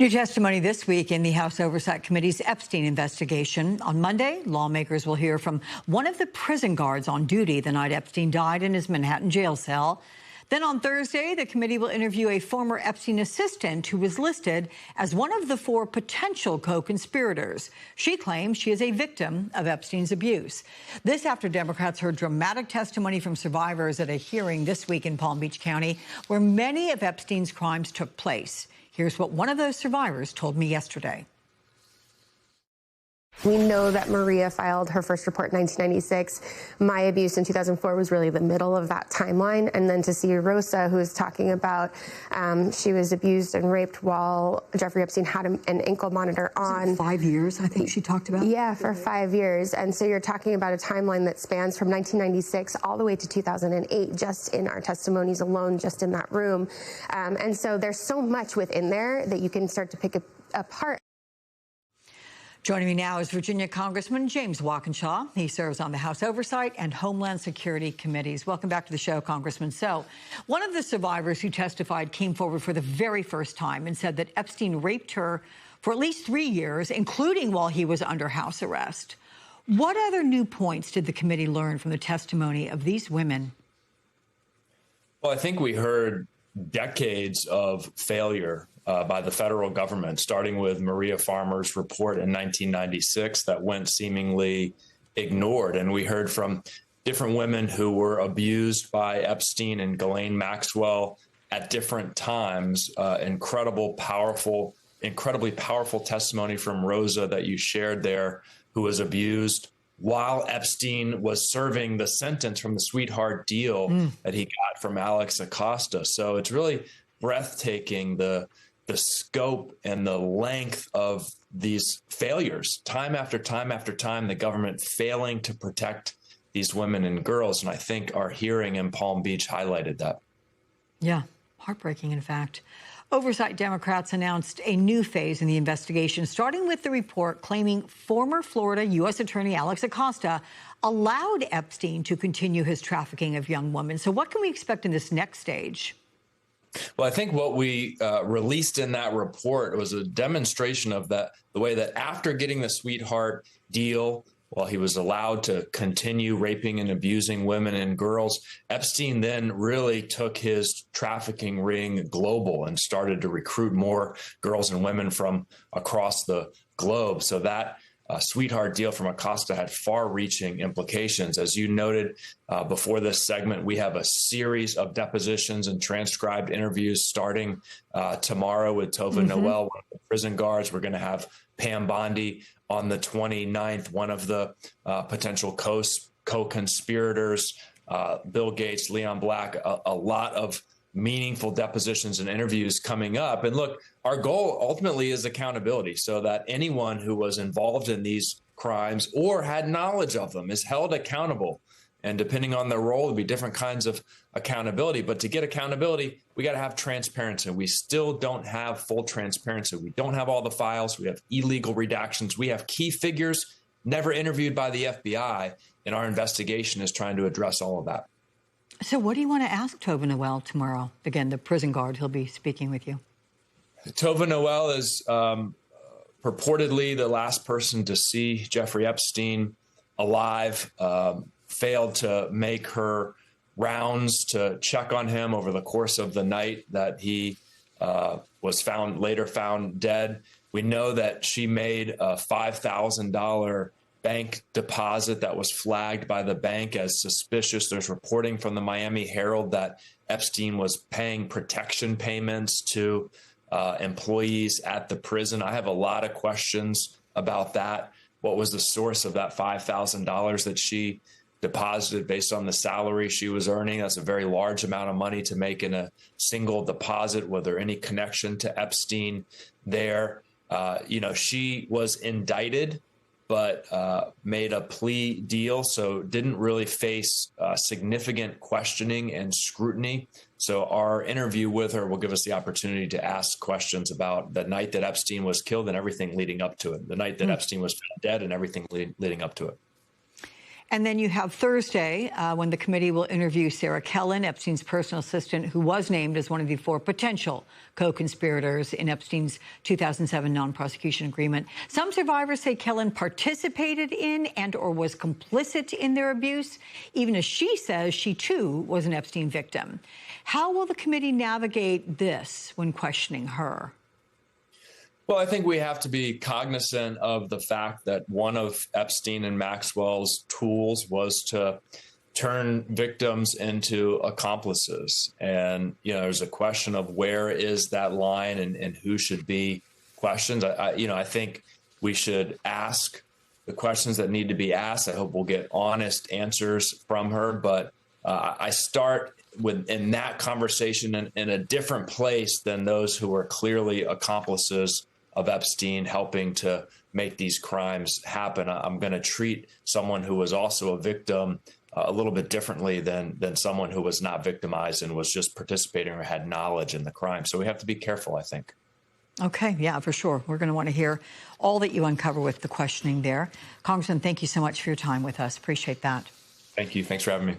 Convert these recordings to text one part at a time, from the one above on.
New testimony this week in the House Oversight Committee's Epstein investigation. On Monday, lawmakers will hear from one of the prison guards on duty the night Epstein died in his Manhattan jail cell. Then on Thursday, the committee will interview a former Epstein assistant who was listed as one of the 4 potential co-conspirators. She claims she is a victim of Epstein's abuse. This after Democrats heard dramatic testimony from survivors at a hearing this week in Palm Beach County, where many of Epstein's crimes took place. Here's what one of those survivors told me yesterday. We know that Maria filed her first report in 1996. My abuse in 2004 was really the middle of that timeline. And then to see Rosa, who is talking about she was abused and raped while Jeffrey Epstein had an ankle monitor on. 5 years, I think she talked about? Yeah, for 5 years. And so you're talking about a timeline that spans from 1996 all the way to 2008, just in our testimonies alone, just in that room. And so there's so much within there that you can start to pick apart. Joining me now is Virginia Congressman James Walkinshaw. He serves on the House Oversight and Homeland Security Committees. Welcome back to the show, Congressman. So, one of the survivors who testified came forward for the very first time and said that Epstein raped her for at least 3 years, including while he was under house arrest. What other new points did the committee learn from the testimony of these women? Well, I think we heard decades of failure by the federal government, starting with Maria Farmer's report in 1996 that went seemingly ignored. And we heard from different women who were abused by Epstein and Ghislaine Maxwell at different times. Incredibly powerful testimony from Rosa that you shared there, who was abused while Epstein was serving the sentence from the sweetheart deal that he got from Alex Acosta. So it's really breathtaking, the scope and the length of these failures, time after time after time, the government failing to protect these women and girls. And I think our hearing in Palm Beach highlighted that. Yeah, heartbreaking, in fact. Oversight Democrats announced a new phase in the investigation, starting with the report claiming former Florida U.S. Attorney Alex Acosta allowed Epstein to continue his trafficking of young women. So what can we expect in this next stage? Well, I think what we released in that report was a demonstration of the way that after getting the sweetheart deal, while he was allowed to continue raping and abusing women and girls, Epstein then really took his trafficking ring global and started to recruit more girls and women from across the globe. So that sweetheart deal from Acosta had far-reaching implications. As you noted before this segment, we have a series of depositions and transcribed interviews starting tomorrow with Tova Noel, one of the prison guards. We're going to have Pam Bondi on the 29th, one of the potential co-conspirators, Bill Gates, Leon Black, a lot of meaningful depositions and interviews coming up. And look, our goal ultimately is accountability, so that anyone who was involved in these crimes or had knowledge of them is held accountable. And depending on their role, there'll be different kinds of accountability. But to get accountability, we got to have transparency. We still don't have full transparency. We don't have all the files. We have illegal redactions. We have key figures never interviewed by the FBI. And our investigation is trying to address all of that. So what do you want to ask Tova Noel tomorrow? Again, the prison guard, he'll be speaking with you. Tova Noel is purportedly the last person to see Jeffrey Epstein alive, failed to make her rounds to check on him over the course of the night that he was later found dead. We know that she made a $5,000 bank deposit that was flagged by the bank as suspicious. There's reporting from the Miami Herald that Epstein was paying protection payments to employees at the prison. I have a lot of questions about that. What was the source of that $5,000 that she deposited based on the salary she was earning? That's a very large amount of money to make in a single deposit. Was there any connection to Epstein there? She was indicted, but made a plea deal, so didn't really face significant questioning and scrutiny. So our interview with her will give us the opportunity to ask questions about the night that Epstein was killed and everything leading up to it, the night that Epstein was found dead and everything leading up to it. And then you have Thursday, when the committee will interview Sarah Kellen, Epstein's personal assistant, who was named as one of the 4 potential co-conspirators in Epstein's 2007 non-prosecution agreement. Some survivors say Kellen participated in and or was complicit in their abuse, even as she says she, too, was an Epstein victim. How will the committee navigate this when questioning her? Well, I think we have to be cognizant of the fact that one of Epstein and Maxwell's tools was to turn victims into accomplices. And, there's a question of where is that line and who should be questioned. I think we should ask the questions that need to be asked. I hope we'll get honest answers from her. But I start in that conversation in a different place than those who are clearly accomplices of Epstein helping to make these crimes happen. I'm going to treat someone who was also a victim a little bit differently than someone who was not victimized and was just participating or had knowledge in the crime. So we have to be careful, I think. Okay, yeah, for sure. We're going to want to hear all that you uncover with the questioning there. Congressman, thank you so much for your time with us. Appreciate that. Thank you. Thanks for having me.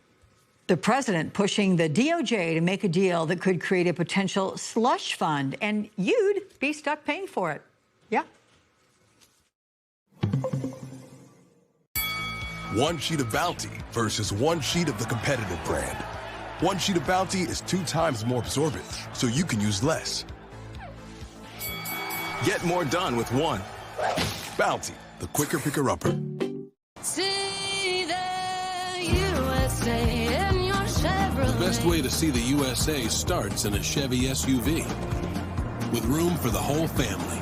The president pushing the DOJ to make a deal that could create a potential slush fund, and you'd be stuck paying for it. Yeah. One sheet of Bounty versus one sheet of the competitive brand. One sheet of Bounty is 2 times more absorbent, so you can use less. Get more done with one. Bounty, the quicker picker-upper. See the USA in your Chevrolet. The best way to see the USA starts in a Chevy SUV with room for the whole family.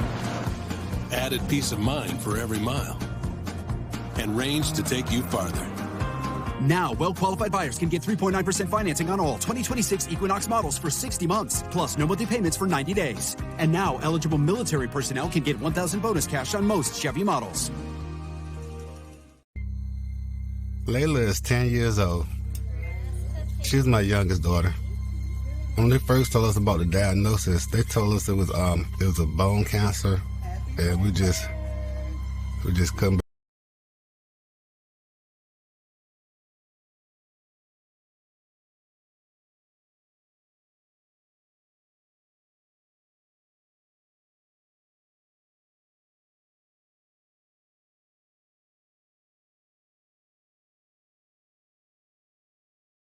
Added peace of mind for every mile. And range to take you farther. Now, well-qualified buyers can get 3.9% financing on all 2026 Equinox models for 60 months, plus no monthly payments for 90 days. And now, eligible military personnel can get $1,000 bonus cash on most Chevy models. Layla is 10 years old. She's my youngest daughter. When they first told us about the diagnosis, they told us it was a bone cancer, and we just couldn't.